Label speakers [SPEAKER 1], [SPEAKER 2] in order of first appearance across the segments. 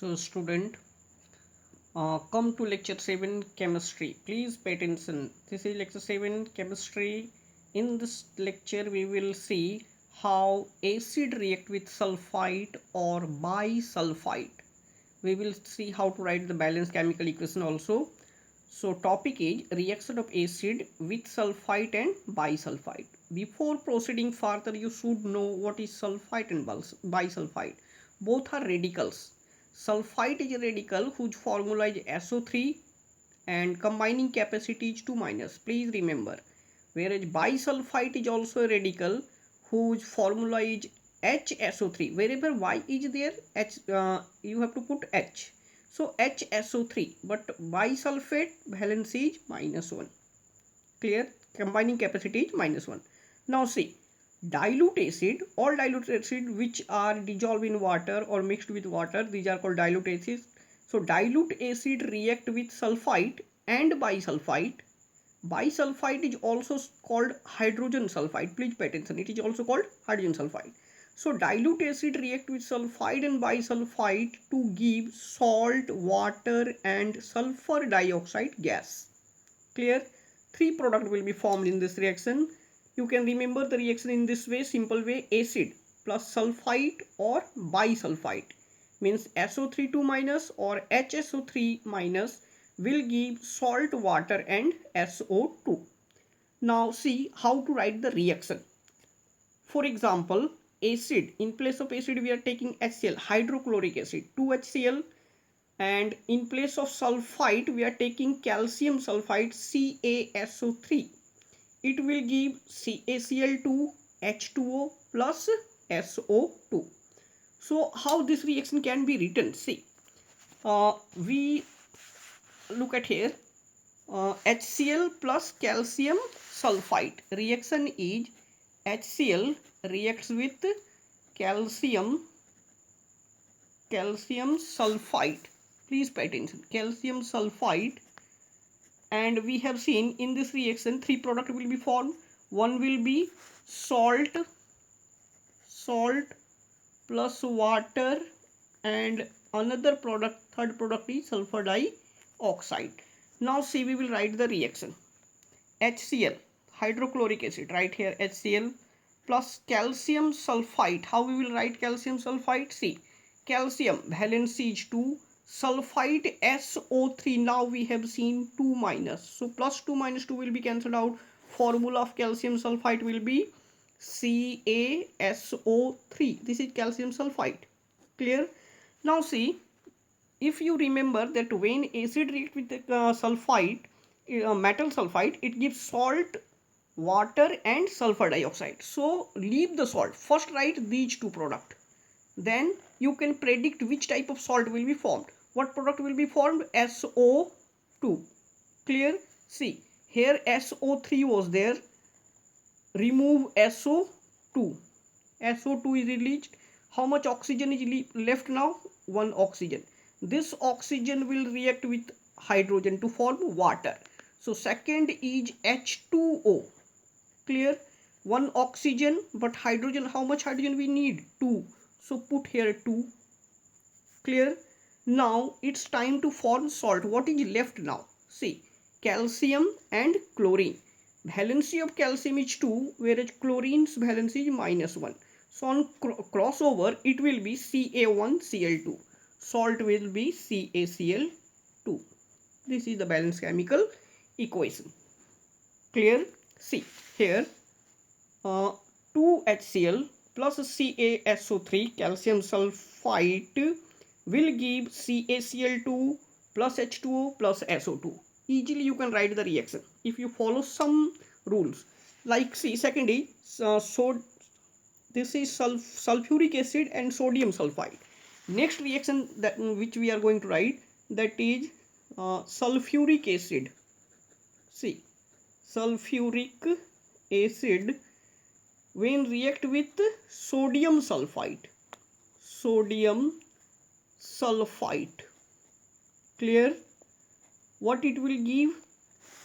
[SPEAKER 1] So student, come to lecture 7 chemistry. Please pay attention. This is lecture 7 chemistry. In this lecture we will see how acid react with sulphite or bisulphide. We will see how to write the balanced chemical equation also. So topic is reaction of acid with sulphite and bisulphide. Before proceeding further, you should know what is sulphite and bisulphide. Both are radicals. Sulphite is a radical whose formula is SO3 and combining capacity is 2 minus. Please remember. Whereas bisulphite is also a radical whose formula is HSO3. Wherever Y is there, you have to put H. So HSO3, but bisulfate valence is -1. Clear? Combining capacity is -1. Now see, dilute acid, all dilute acid which are dissolved in water or mixed with water, these are called dilute acids. So dilute acid react with sulphite and bisulphite. Bisulphite is also called hydrogen sulphide. Please pay attention. It is also called hydrogen sulphide. So dilute acid react with sulphide and bisulphite to give salt, water and sulfur dioxide gas. Clear? Three products will be formed in this reaction. You can remember the reaction in this way, simple way: acid plus sulphite or bisulphite means SO3 2 minus or HSO3 minus will give salt, water and SO2. Now see how to write the reaction. For example, acid, in place of acid we are taking HCl, hydrochloric acid, 2HCl, and in place of sulphite we are taking calcium sulphide, CaSO3. It will give CaCl2, H2O plus SO2. So how this reaction can be written? See, we look at here, HCl plus calcium sulphite. Reaction is HCl reacts with calcium sulphite. Please pay attention. Calcium sulphite, and we have seen in this reaction three products will be formed. One will be salt plus water, and another product, third product is sulfur dioxide. Now see, we will write the reaction. HCl, hydrochloric acid, right here HCl plus calcium sulphite. How we will write calcium sulphite? See, calcium valence is 2, sulphite SO3. Now we have seen 2 minus, so plus 2 minus 2 will be cancelled out. Formula of calcium sulphite will be CaSO3. This is calcium sulphite. Clear? Now see, if you remember that when acid reacts with the sulphite, metal sulphide, it gives salt, water and sulfur dioxide. So leave the salt. First write these two products. Then you can predict which type of salt will be formed. What product will be formed? SO2. Clear? See, here SO3 was there. Remove SO2. SO2 is released. How much oxygen is left now? 1 oxygen. This oxygen will react with hydrogen to form water. So second is H2O. Clear? 1 oxygen, but hydrogen, how much hydrogen we need? 2. So put here 2. Clear? Now it's time to form salt. What is left now? See, calcium and chlorine. Valency of calcium is 2, whereas chlorine's valency is -1. So on crossover, it will be Ca1Cl2. Salt will be CaCl2. This is the balanced chemical equation. Clear? See, here 2HCl plus CaSO3, calcium sulphite, will give CaCl2 plus H2O plus SO2. Easily you can write the reaction if you follow some rules. Like see, second is this is sulfuric acid and sodium sulphide. Next reaction that which we are going to write, that is sulfuric acid. See, sulfuric acid when react with sodium sulphite. Clear? What it will give?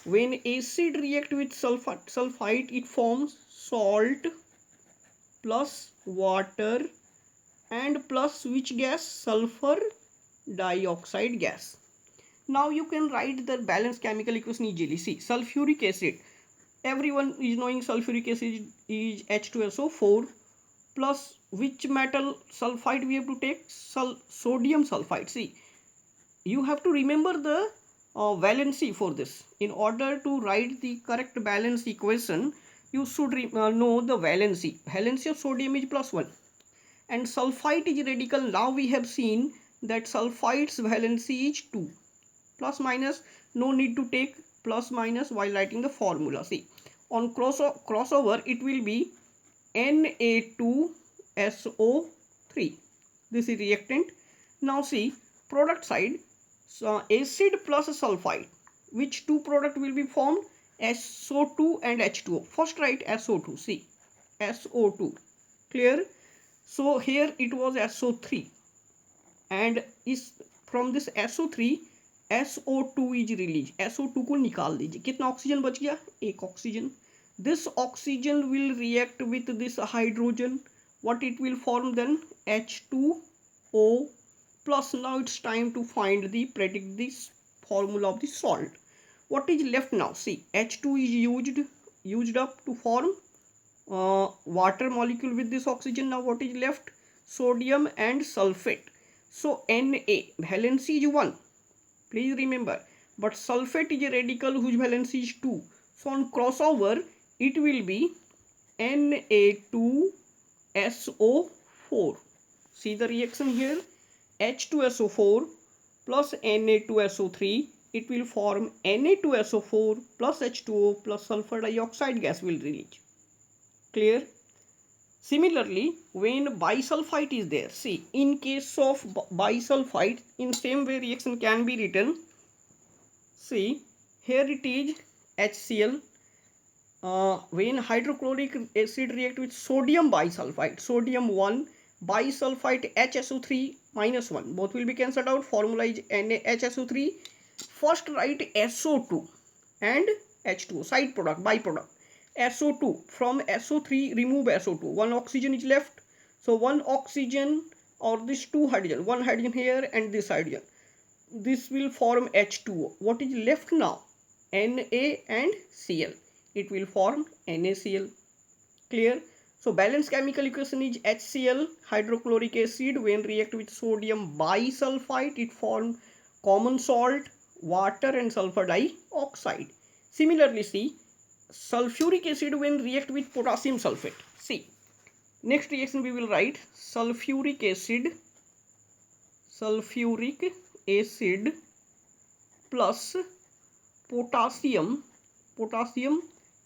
[SPEAKER 1] When acid react with sulphite, it forms salt plus water and plus which gas? Sulfur dioxide gas. Now you can write the balanced chemical equation easily. See, sulfuric acid. Everyone is knowing sulfuric acid is H2SO4 plus which metal sulfide we have to take? Sodium sulfide. See, you have to remember the valency for this. In order to write the correct balance equation, you should know the valency. Valency of sodium is +1 and sulfide is radical. Now we have seen that sulfide's valency is 2. Plus minus, no need to take plus minus while writing the formula. See, on crossover it will be Na2SO3. This is reactant. Now see, product side, so acid plus sulfide. Which two product will be formed? SO2 and H2O. First write SO2. See, SO2. Clear? So here it was SO3 and is from this SO3 SO2 is released. SO2 को निकाल दीजिए. कितना oxygen बच गया? एक oxygen. This oxygen will react with this hydrogen. What it will form then? H2O plus. Now it's time to predict this formula of the salt. What is left now? See, H2 is used up to form water molecule with this oxygen. Now what is left? Sodium and sulfate. So Na, valency is 1. Please remember. But sulfate is a radical whose valency is 2. So on crossover, it will be Na2SO4. See the reaction here? H2SO4 plus Na2SO3. It will form Na2SO4 plus H2O plus sulfur dioxide gas will release. Clear? Similarly, when bisulphide is there, see, in case of bisulphide, in same way reaction can be written. See, here it is HCl. When hydrochloric acid react with sodium bisulphide, sodium 1, bisulphide HSO3 -1, both will be cancelled out. Formula is NaHSO3. First write SO2 and H2O, side product, byproduct. SO2, from SO3 remove SO2, one oxygen is left. So one oxygen or this two hydrogen, one hydrogen here and this hydrogen, this will form H2O. What is left now? Na and Cl. It will form NaCl. Clear? So balanced chemical equation is HCl, hydrochloric acid. When react with sodium bisulphide, it form common salt, water and sulfur dioxide. Similarly, see, sulfuric acid when react with potassium sulfate. See, next reaction we will write sulfuric acid plus potassium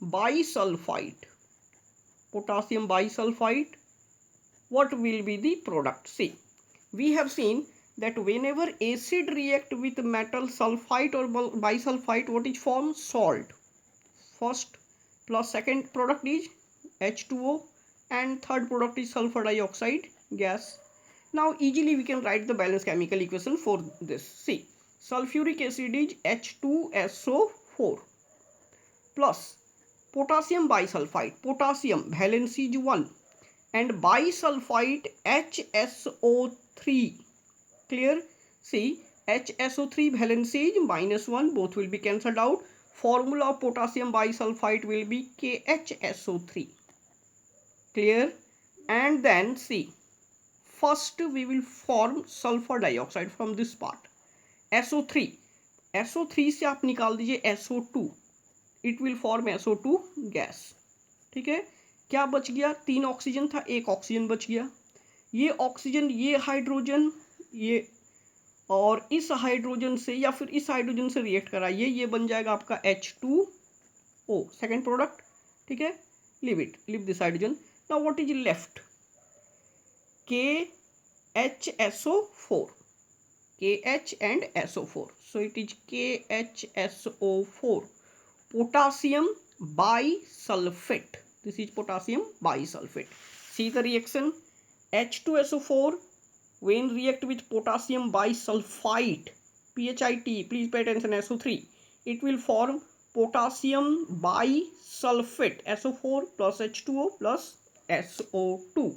[SPEAKER 1] bisulphide. What will be the product? See, we have seen that whenever acid react with metal sulfide or bisulphide, what is formed? Salt. First plus second product is H2O and third product is sulfur dioxide gas. Now easily we can write the balanced chemical equation for this. See, sulfuric acid is H2SO4 plus potassium bisulphide. Potassium valency is 1 and bisulphide HSO3. Clear? See, HSO3 valency is -1. Both will be cancelled out. Formula of potassium bisulphide will be KHSO3. Clear? And then see, first we will form sulfur dioxide from this part. SO3 से आप निकाल दीजिए SO2. It will form SO2 gas. ठीक है? क्या बच गया? 3 oxygen था, 1 ऑक्सीजन बच गया. ये ऑक्सीजन, ये हाइड्रोजन, ये और इस हाइड्रोजन से या फिर इस हाइड्रोजन से रिएक्ट कराइए, ये बन जाएगा आपका H2O, सेकेंड प्रोडक्ट. ठीक है? Leave this hydrogen. Now what is left? KHSO4. KH and SO4. So it is KHSO4. Potassium bisulphate. This is potassium bisulphate. See the reaction. H2SO4 when react with potassium bisulphite, PHIT, please pay attention, SO3, it will form potassium bisulphate, SO4 plus H2O plus SO2.